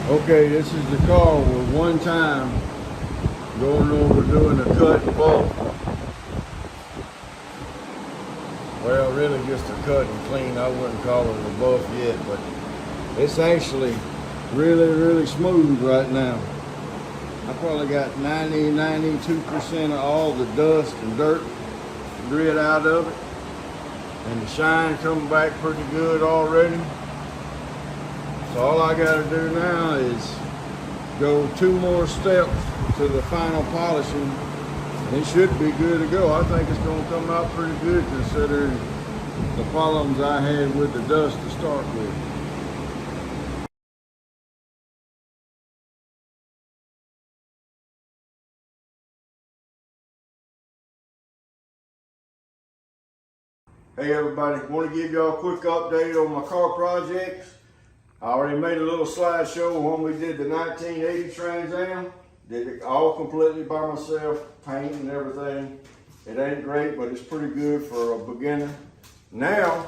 Okay, this is the car with one time going over doing a cut and bulk. Well, really just a cut and clean. I wouldn't call it a buff yet, but it's actually really smooth right now. I probably got 92% of all the dust and dirt grit out of it. And the shine coming back pretty good already. So all I got to do now is go 2 more steps to the final polishing, and it should be good to go. I think it's going to come out pretty good considering the problems I had with the dust to start with. Hey everybody, want to give y'all a quick update on my car projects. I already made a little slideshow when we did the 1980 Trans Am. Did it all completely by myself, paint and everything. It ain't great, but it's pretty good for a beginner. Now,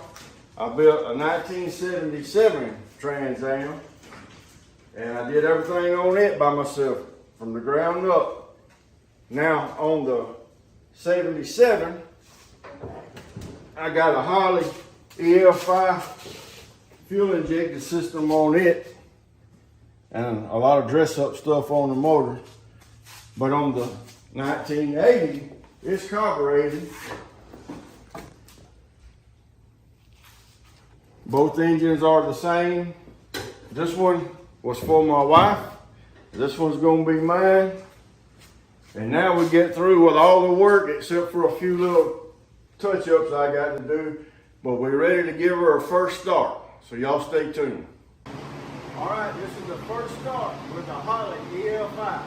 I built a 1977 Trans Am, and I did everything on it by myself, from the ground up. Now, on the 77, I got a Harley EL5 fuel injected system on it and a lot of dress up stuff on the motor. But on the 1980, it's carbureted. Both engines are the same. This one was for my wife. This one's gonna be mine. And now we get through with all the work except for a few little touch-ups I got to do, but we're ready to give her a first start. So y'all stay tuned. All right, this is the first start with the Harley EL5.